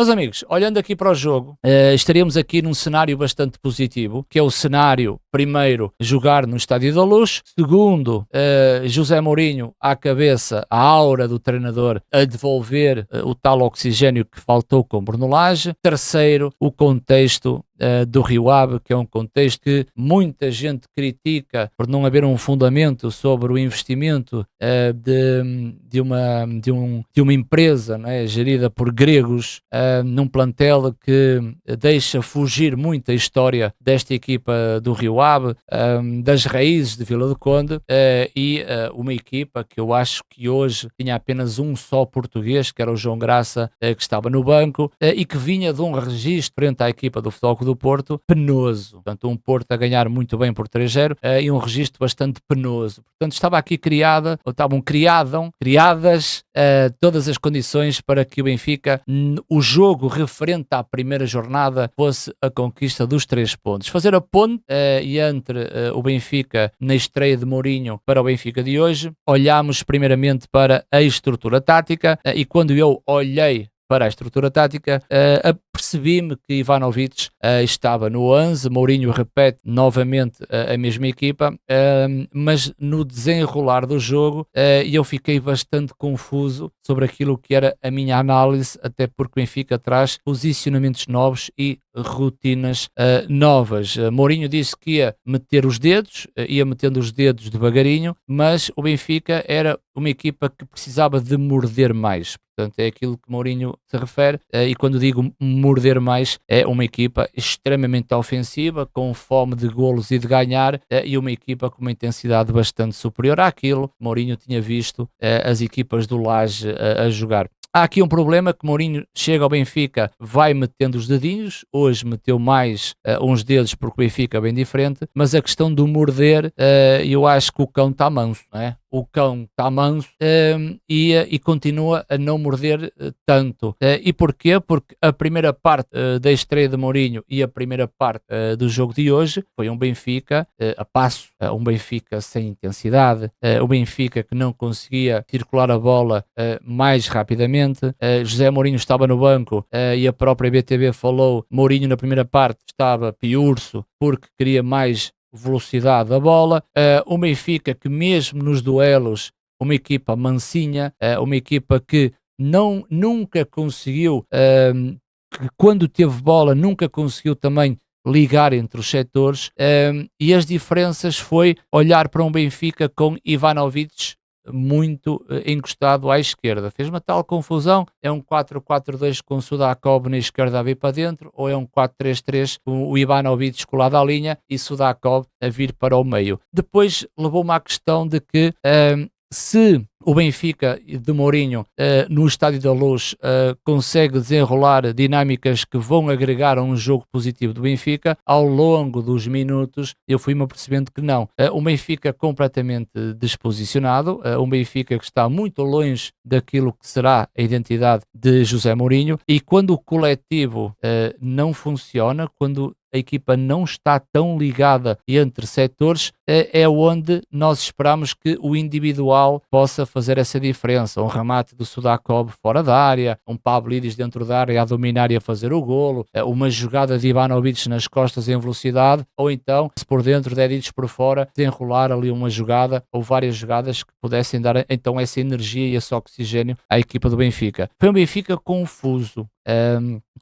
Meus amigos, olhando aqui para o jogo, estaríamos aqui num cenário bastante positivo, que é o cenário, primeiro, jogar no Estádio da Luz, segundo, José Mourinho à cabeça, a aura do treinador a devolver o tal oxigênio que faltou com Bruno Lage, terceiro, o contexto do Rio Ave, que é um contexto que muita gente critica por não haver um fundamento sobre o investimento de uma empresa, né, gerida por gregos, num plantel que deixa fugir muita história desta equipa do Rio Ave, das raízes de Vila do Conde, e uma equipa que eu acho que hoje tinha apenas um só português, que era o João Graça, que estava no banco, e que vinha de um registro frente à equipa do Futebol Clube do Porto, penoso. Portanto, um Porto a ganhar muito bem por 3-0 e um registro bastante penoso. Portanto, estavam criadas todas as condições para que o Benfica, o jogo referente à primeira jornada, fosse a conquista dos 3 pontos. Fazer a ponte entre o Benfica na estreia de Mourinho para o Benfica de hoje. Olhámos primeiramente para a estrutura tática e quando eu olhei para a estrutura tática, percebi-me que Ivanovic estava no 11, Mourinho repete novamente a mesma equipa, mas no desenrolar do jogo eu fiquei bastante confuso sobre aquilo que era a minha análise, até porque o Benfica traz posicionamentos novos e rotinas novas. Mourinho disse que ia meter os dedos, ia metendo os dedos devagarinho, mas o Benfica era uma equipa que precisava de morder mais. Portanto, é aquilo que Mourinho se refere, e quando digo morder mais, é uma equipa extremamente ofensiva, com fome de golos e de ganhar, e uma equipa com uma intensidade bastante superior àquilo que Mourinho tinha visto as equipas do Lage a jogar. Há aqui um problema que Mourinho chega ao Benfica, vai metendo os dedinhos, hoje meteu mais uns dedos porque o Benfica é bem diferente, mas a questão do morder, eu acho que o cão está manso, não é? O cão está manso e continua a não morder tanto. E porquê? Porque a primeira parte da estreia de Mourinho e a primeira parte do jogo de hoje foi um Benfica a passo, um Benfica sem intensidade, um Benfica que não conseguia circular a bola mais rapidamente. José Mourinho estava no banco e a própria BTV falou, Mourinho na primeira parte estava piurso porque queria mais velocidade da bola, o Benfica que mesmo nos duelos, uma equipa mansinha, uma equipa que nunca conseguiu, que quando teve bola nunca conseguiu também ligar entre os setores, e as diferenças foi olhar para um Benfica com Ivanovic muito encostado à esquerda. Fez uma tal confusão, é um 4-4-2 com o Sudakov na esquerda a vir para dentro, ou é um 4-3-3 com o Ivanovic colado à linha e Sudakov a vir para o meio. Depois levou-me à questão de que se o Benfica de Mourinho no Estádio da Luz consegue desenrolar dinâmicas que vão agregar a um jogo positivo do Benfica, ao longo dos minutos eu fui-me apercebendo que não. Um Benfica completamente desposicionado, um Benfica que está muito longe daquilo que será a identidade de José Mourinho, e quando o coletivo não funciona, quando a equipa não está tão ligada entre setores, é onde nós esperamos que o individual possa fazer essa diferença. Um remate do Sudakov fora da área, um Pavlidis dentro da área a dominar e a fazer o golo, uma jogada de Ivanovic nas costas em velocidade, ou então, se por dentro, Dedic por fora, desenrolar ali uma jogada ou várias jogadas que pudessem dar então essa energia e esse oxigênio à equipa do Benfica. Foi um Benfica confuso.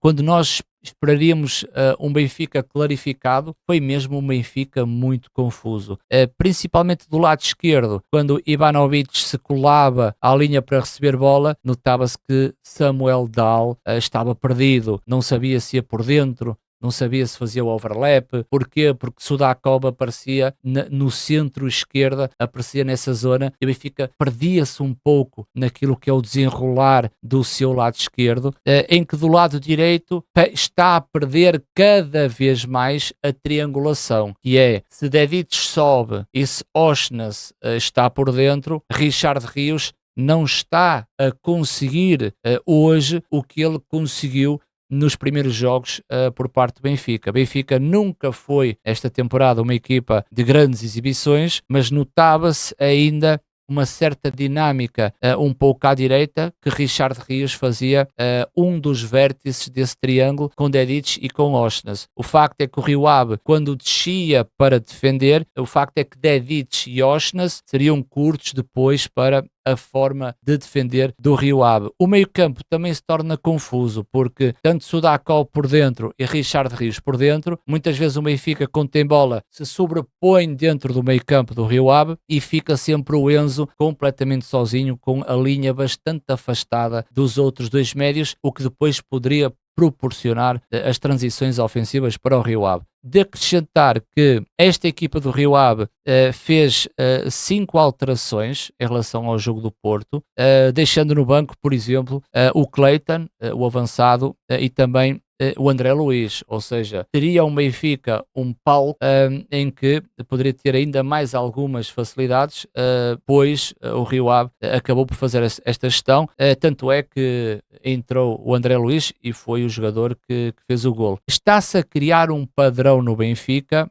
Quando nós esperaríamos um Benfica clarificado, foi mesmo um Benfica muito confuso, principalmente do lado esquerdo, quando Ivanovic se colava à linha para receber bola, notava-se que Samuel Dahl estava perdido, não sabia se ia por dentro, não sabia se fazia o overlap. Porquê? Porque Sudakov aparecia no centro-esquerda, aparecia nessa zona, e o Benfica perdia-se um pouco naquilo que é o desenrolar do seu lado esquerdo, em que do lado direito está a perder cada vez mais a triangulação, que é, se Dedic sobe e se Osnas está por dentro, Richard Rios não está a conseguir hoje o que ele conseguiu nos primeiros jogos por parte do Benfica. Benfica nunca foi esta temporada uma equipa de grandes exibições, mas notava-se ainda uma certa dinâmica um pouco à direita, que Richard Rios fazia um dos vértices desse triângulo com Dedić e com Osnas. O facto é que o Rio Ave, quando descia para defender, o facto é que Dedić e Osnas seriam curtos depois para a forma de defender do Rio Ave. O meio-campo também se torna confuso, porque tanto Sudakov por dentro e Richard Rios por dentro, muitas vezes o Benfica, quando tem bola, se sobrepõe dentro do meio-campo do Rio Ave e fica sempre o Enzo completamente sozinho, com a linha bastante afastada dos outros dois médios, o que depois poderia proporcionar as transições ofensivas para o Rio Ave. De acrescentar que esta equipa do Rio Ave fez 5 alterações em relação ao jogo do Porto, deixando no banco, por exemplo, o Clayton, o avançado, e também o André Luiz, ou seja, teria um Benfica um palco em que poderia ter ainda mais algumas facilidades, pois o Rio Ave acabou por fazer esta gestão, tanto é que entrou o André Luiz e foi o jogador que fez o golo. Está-se a criar um padrão no Benfica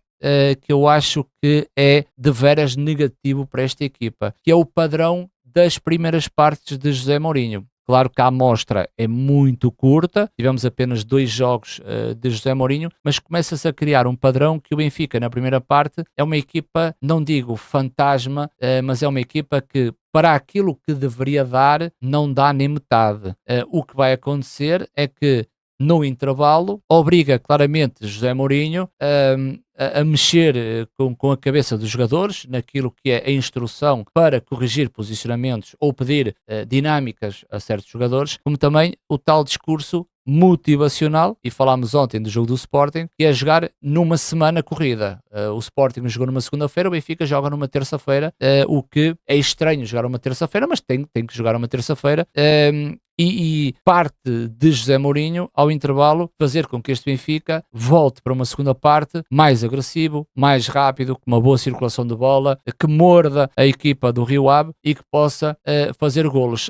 que eu acho que é de veras negativo para esta equipa, que é o padrão das primeiras partes de José Mourinho. Claro que a amostra é muito curta, tivemos apenas 2 jogos de José Mourinho, mas começa-se a criar um padrão que o Benfica, na primeira parte, é uma equipa, não digo fantasma, mas é uma equipa que, para aquilo que deveria dar, não dá nem metade. O que vai acontecer é que, no intervalo, obriga claramente José Mourinho a mexer com a cabeça dos jogadores naquilo que é a instrução para corrigir posicionamentos ou pedir dinâmicas a certos jogadores, como também o tal discurso motivacional, e falámos ontem do jogo do Sporting, que é jogar numa semana corrida. O Sporting jogou numa segunda-feira, o Benfica joga numa terça-feira, o que é estranho jogar uma terça-feira, mas tem que jogar uma terça-feira. E parte de José Mourinho, ao intervalo, fazer com que este Benfica volte para uma segunda parte mais agressivo, mais rápido, com uma boa circulação de bola, que morda a equipa do Rio Ave e que possa fazer golos.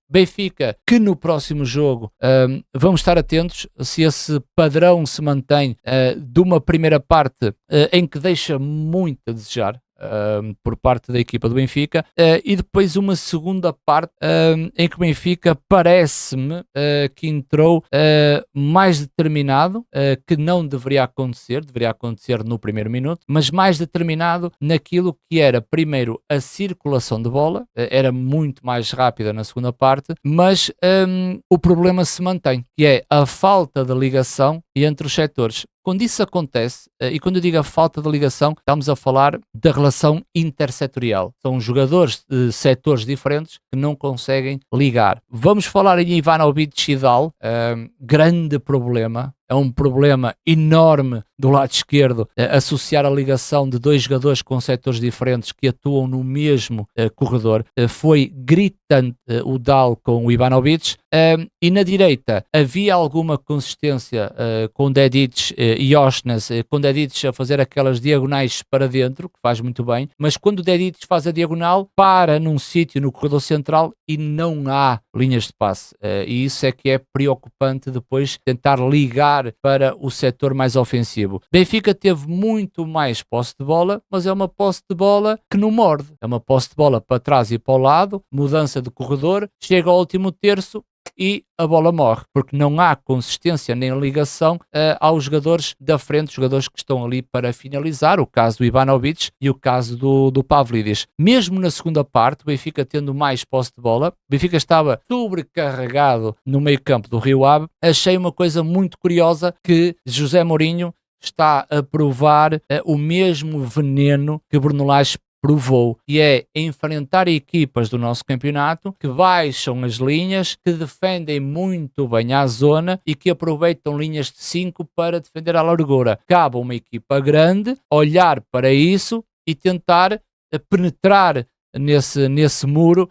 Benfica, que no próximo jogo vamos estar atentos se esse padrão se mantém de uma primeira parte em que deixa muito a desejar por parte da equipa do Benfica, e depois uma segunda parte em que o Benfica parece-me que entrou mais determinado, que não deveria acontecer no primeiro minuto, mas mais determinado naquilo que era primeiro a circulação de bola, era muito mais rápida na segunda parte, mas o problema se mantém, que é a falta de ligação entre os setores. Quando isso acontece, e quando eu digo a falta de ligação, estamos a falar da relação intersetorial. São jogadores de setores diferentes que não conseguem ligar. Vamos falar em Ivanovic e Dal, grande problema. É um problema enorme do lado esquerdo associar a ligação de 2 jogadores com setores diferentes que atuam no mesmo corredor. Foi gritante o Dal com o Ivanovic, e na direita havia alguma consistência com Dedić e Osnas, com Dedić a fazer aquelas diagonais para dentro, que faz muito bem, mas quando o Dedić faz a diagonal, para num sítio no corredor central e não há linhas de passe, e isso é que é preocupante depois tentar ligar para o setor mais ofensivo. Benfica teve muito mais posse de bola, mas é uma posse de bola que não morde. É uma posse de bola para trás e para o lado, mudança de corredor, chega ao último terço e a bola morre, porque não há consistência nem ligação aos jogadores da frente, jogadores que estão ali para finalizar, o caso do Ivanovic e o caso do Pavlidis. Mesmo na segunda parte, o Benfica tendo mais posse de bola, o Benfica estava sobrecarregado no meio campo do Rio Ave. Achei uma coisa muito curiosa, que José Mourinho está a provar o mesmo veneno que Bruno Lage provou, e é enfrentar equipas do nosso campeonato que baixam as linhas, que defendem muito bem a zona e que aproveitam linhas de 5 para defender a largura. Cabe a uma equipa grande olhar para isso e tentar penetrar nesse muro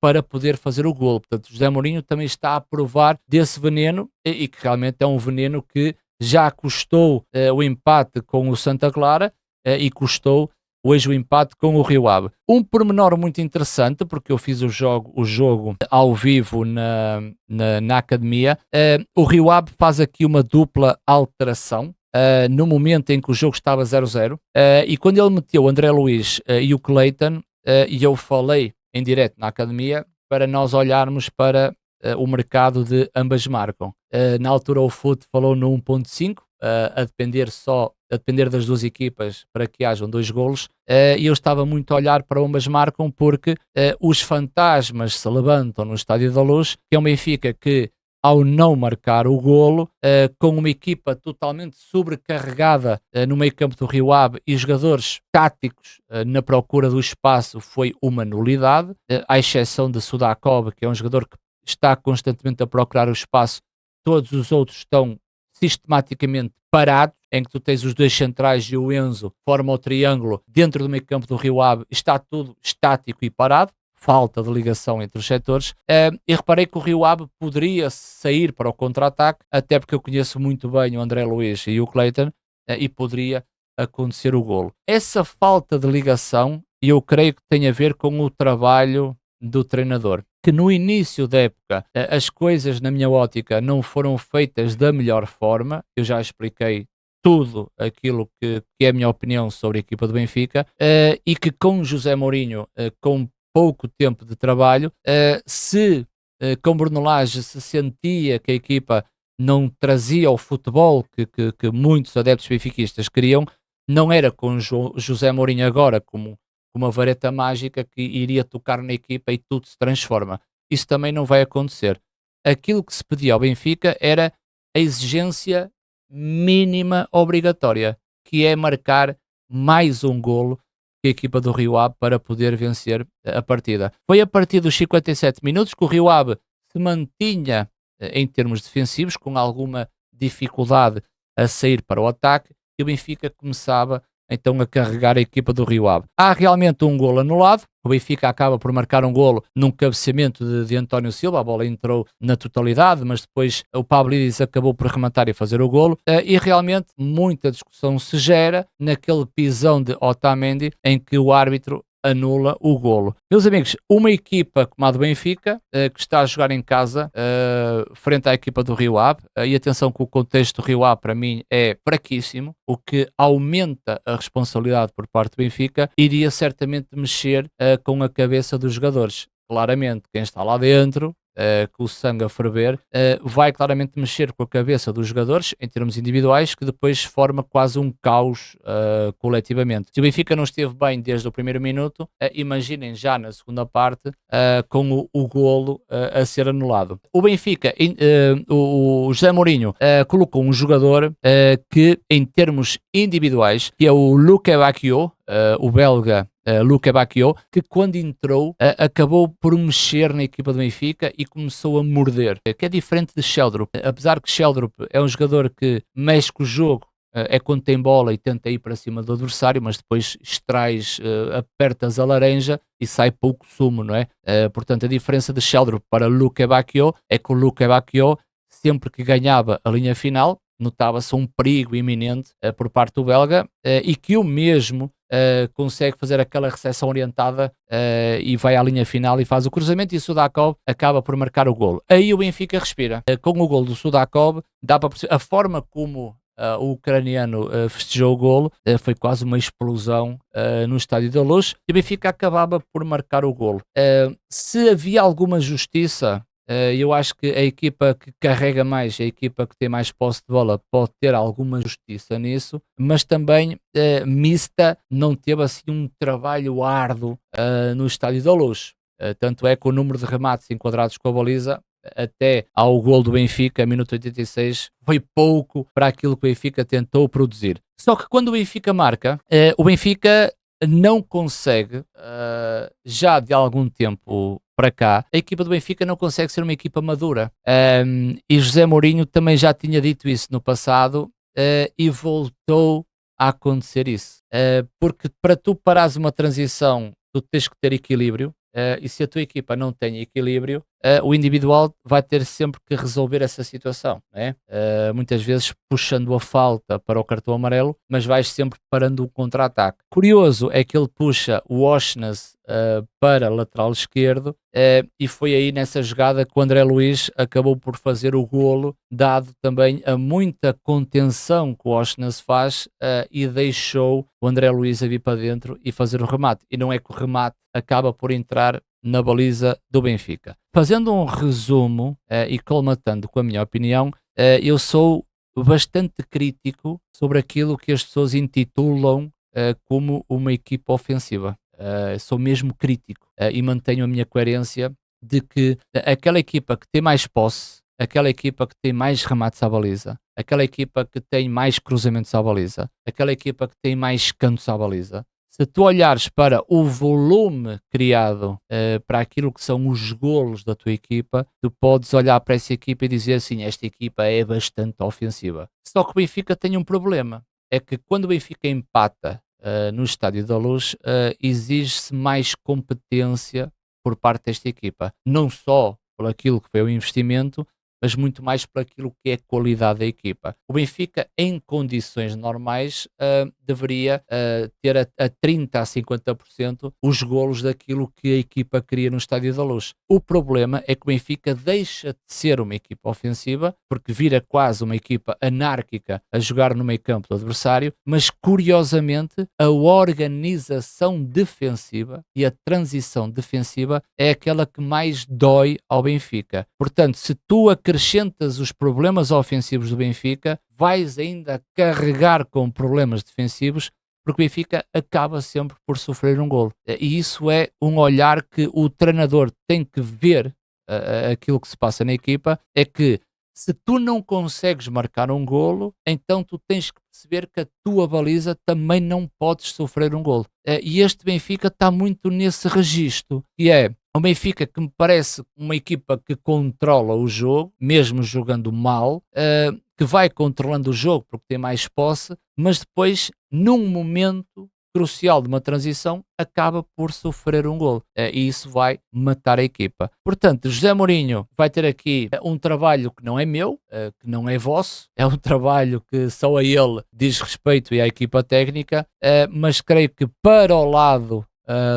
para poder fazer o golo. Portanto, José Mourinho também está a provar desse veneno, e que realmente é um veneno que já custou o empate com o Santa Clara e custou hoje o empate com o Rio Ave. Um pormenor muito interessante, porque eu fiz o jogo ao vivo na academia, o Rio Ave faz aqui uma dupla alteração. No momento em que o jogo estava 0-0, e quando ele meteu o André Luiz e o Clayton, e eu falei em direto na academia para nós olharmos para o mercado de ambas marcam. Na altura o FUT falou no 1.5, a depender das duas equipas para que hajam 2 golos, e eu estava muito a olhar para ambas marcam porque os fantasmas se levantam no Estádio da Luz, que é um Benfica que ao não marcar o golo, com uma equipa totalmente sobrecarregada no meio campo do Rio Ave e jogadores táticos na procura do espaço, foi uma nulidade, à exceção de Sudakov, que é um jogador que está constantemente a procurar o espaço. Todos os outros estão sistematicamente parados, em que tu tens os dois centrais e o Enzo formam o triângulo dentro do meio campo do Rio Ave, está tudo estático e parado, falta de ligação entre os setores, e reparei que o Rio Ave poderia sair para o contra-ataque, até porque eu conheço muito bem o André Luiz e o Cleiton, e poderia acontecer o golo. Essa falta de ligação, eu creio que tem a ver com o trabalho do treinador, que no início da época as coisas, na minha ótica, não foram feitas da melhor forma. Eu já expliquei tudo aquilo que é a minha opinião sobre a equipa do Benfica, e que com José Mourinho, com pouco tempo de trabalho, se com Bruno Lage se sentia que a equipa não trazia o futebol que muitos adeptos benfiquistas queriam, não era com José Mourinho agora como uma vareta mágica que iria tocar na equipa e tudo se transforma. Isso também não vai acontecer. Aquilo que se pedia ao Benfica era a exigência mínima obrigatória, que é marcar mais um golo que a equipa do Rio Ave para poder vencer a partida. Foi a partir dos 57 minutos que o Rio Ave se mantinha em termos defensivos, com alguma dificuldade a sair para o ataque, e o Benfica começava então a carregar a equipa do Rio Ave. Há realmente um golo anulado, o Benfica acaba por marcar um golo num cabeceamento de António Silva, a bola entrou na totalidade, mas depois o Pavlidis acabou por rematar e fazer o golo, e realmente muita discussão se gera naquele pisão de Otamendi em que o árbitro anula o golo. Meus amigos, uma equipa como a do Benfica, que está a jogar em casa, frente à equipa do Rio Ave, e atenção que o contexto do Rio Ave para mim é fraquíssimo, o que aumenta a responsabilidade por parte do Benfica, iria certamente mexer com a cabeça dos jogadores. Claramente, quem está lá dentro, com o sangue a ferver, vai claramente mexer com a cabeça dos jogadores em termos individuais, que depois forma quase um caos coletivamente. Se o Benfica não esteve bem desde o primeiro minuto, imaginem já na segunda parte com o golo a ser anulado. O Benfica, o José Mourinho colocou um jogador que em termos individuais, que é o Luque Bacchio, o belga Luque Bacchio, que quando entrou acabou por mexer na equipa do Benfica e começou a morder, que é diferente de Sheldrup. Apesar que Sheldrup é um jogador que mexe com o jogo, é quando tem bola e tenta ir para cima do adversário, mas depois extrais, apertas a laranja e sai pouco sumo, não é? Portanto, a diferença de Sheldrup para Luque Bacchio é que o Luque Bacchio, sempre que ganhava a linha final, notava-se um perigo iminente por parte do belga, e que o mesmo consegue fazer aquela recepção orientada e vai à linha final e faz o cruzamento, e o Sudakov acaba por marcar o golo. Aí o Benfica respira. Com o golo do Sudakov, dá para perceber a forma como o ucraniano festejou o golo, foi quase uma explosão no Estádio da Luz, e o Benfica acabava por marcar o golo. Se havia alguma justiça, eu acho que a equipa que carrega mais, a equipa que tem mais posse de bola, pode ter alguma justiça nisso, mas também Mista não teve assim um trabalho árduo no Estádio da Luz. Tanto é que o número de remates enquadrados com a baliza até ao gol do Benfica, minuto 86, foi pouco para aquilo que o Benfica tentou produzir. Só que quando o Benfica marca, o Benfica não consegue, já de algum tempo para cá, a equipa do Benfica não consegue ser uma equipa madura. E José Mourinho também já tinha dito isso no passado, e voltou a acontecer isso. Porque para tu parares uma transição, tu tens que ter equilíbrio, e se a tua equipa não tem equilíbrio, o individual vai ter sempre que resolver essa situação, né? Muitas vezes puxando a falta para o cartão amarelo, mas vais sempre parando o contra-ataque. Curioso é que ele puxa o Oshness para lateral esquerdo, e foi aí nessa jogada que o André Luiz acabou por fazer o golo, dado também a muita contenção que o Oshness faz, e deixou o André Luiz a vir para dentro e fazer o remate. E não é que o remate acaba por entrar na baliza do Benfica. Fazendo um resumo e colmatando com a minha opinião, eu sou bastante crítico sobre aquilo que as pessoas intitulam como uma equipa ofensiva. Sou mesmo crítico e mantenho a minha coerência de que aquela equipa que tem mais posse, aquela equipa que tem mais remates à baliza, aquela equipa que tem mais cruzamentos à baliza, aquela equipa que tem mais cantos à baliza, se tu olhares para o volume criado para aquilo que são os golos da tua equipa, tu podes olhar para essa equipa e dizer assim, esta equipa é bastante ofensiva. Só que o Benfica tem um problema, é que quando o Benfica empata no Estádio da Luz, exige-se mais competência por parte desta equipa. Não só por aquilo que foi o investimento, mas muito mais por aquilo que é a qualidade da equipa. O Benfica, em condições normais, deveria ter a 30% a 50% os golos daquilo que a equipa queria no Estádio da Luz. O problema é que o Benfica deixa de ser uma equipa ofensiva, porque vira quase uma equipa anárquica a jogar no meio campo do adversário, mas curiosamente a organização defensiva e a transição defensiva é aquela que mais dói ao Benfica. Portanto, se tu acrescentas os problemas ofensivos do Benfica, vais ainda carregar com problemas defensivos, porque o Benfica acaba sempre por sofrer um golo. E isso é um olhar que o treinador tem que ver aquilo que se passa na equipa, é que se tu não consegues marcar um golo, então tu tens que perceber que a tua baliza também não podes sofrer um golo. E este Benfica está muito nesse registro, que é o Benfica que me parece uma equipa que controla o jogo, mesmo jogando mal, que vai controlando o jogo porque tem mais posse, mas depois, num momento crucial de uma transição, acaba por sofrer um golo. E isso vai matar a equipa. Portanto, José Mourinho vai ter aqui um trabalho que não é meu, que não é vosso, é um trabalho que só a ele diz respeito e à equipa técnica, mas creio que para o lado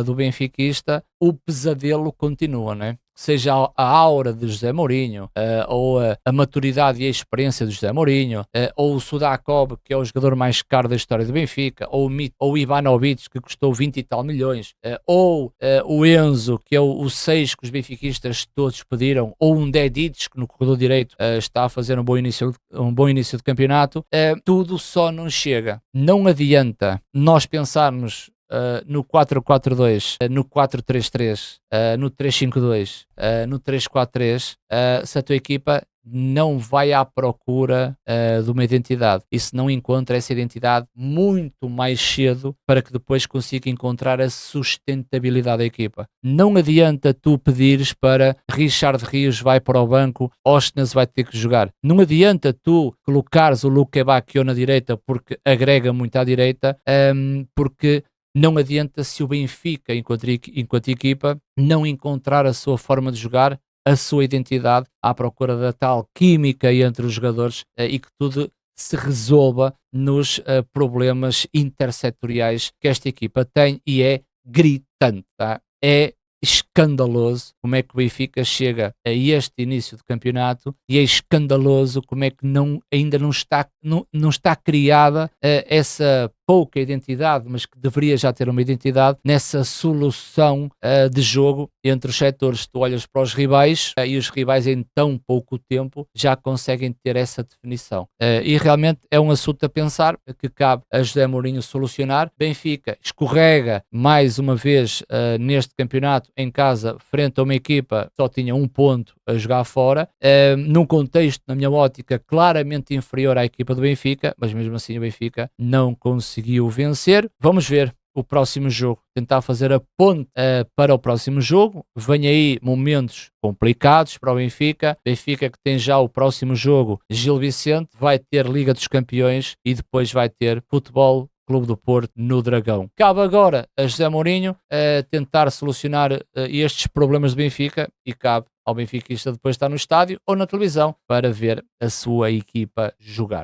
do benfiquista, o pesadelo continua, não é? Seja a aura de José Mourinho, ou a maturidade e a experiência de José Mourinho, ou o Sudakov, que é o jogador mais caro da história do Benfica, ou o Ivanovic, que custou 20 e tal milhões, ou o Enzo, que é o 6 que os benfiquistas todos pediram, ou um Dedic, que no corredor direito está a fazer um bom início de campeonato, tudo só não chega. Não adianta nós pensarmos no 4-4-2, no 4-3-3, no 3-5-2, no 3-4-3, se a tua equipa não vai à procura de uma identidade e se não encontra essa identidade muito mais cedo para que depois consiga encontrar a sustentabilidade da equipa. Não adianta tu pedires para Richard Rios vai para o banco, Oshness vai ter que jogar. Não adianta tu colocares o Luque Bacchio na direita porque agrega muito à direita, porque não adianta se o Benfica, enquanto equipa, não encontrar a sua forma de jogar, a sua identidade, à procura da tal química entre os jogadores e que tudo se resolva nos problemas intersetoriais que esta equipa tem, e é gritante, tá? É escandaloso como é que o Benfica chega a este início de campeonato e é escandaloso como é que ainda não está criada essa pouca identidade, mas que deveria já ter uma identidade nessa solução de jogo entre os setores. Tu olhas para os rivais e os rivais em tão pouco tempo já conseguem ter essa definição. E realmente é um assunto a pensar que cabe a José Mourinho solucionar. Benfica escorrega mais uma vez neste campeonato em casa frente a uma equipa que só tinha um ponto a jogar fora, num contexto, na minha ótica, claramente inferior à equipa do Benfica, mas mesmo assim o Benfica não conseguiu vencer. Vamos ver o próximo jogo, tentar fazer a ponte para o próximo jogo. Vem aí momentos complicados para o Benfica. Benfica que tem já o próximo jogo, Gil Vicente, vai ter Liga dos Campeões e depois vai ter Futebol Clube do Porto no Dragão. Cabe agora a José Mourinho tentar solucionar estes problemas do Benfica e cabe ao benfiquista depois estar no estádio ou na televisão para ver a sua equipa jogar.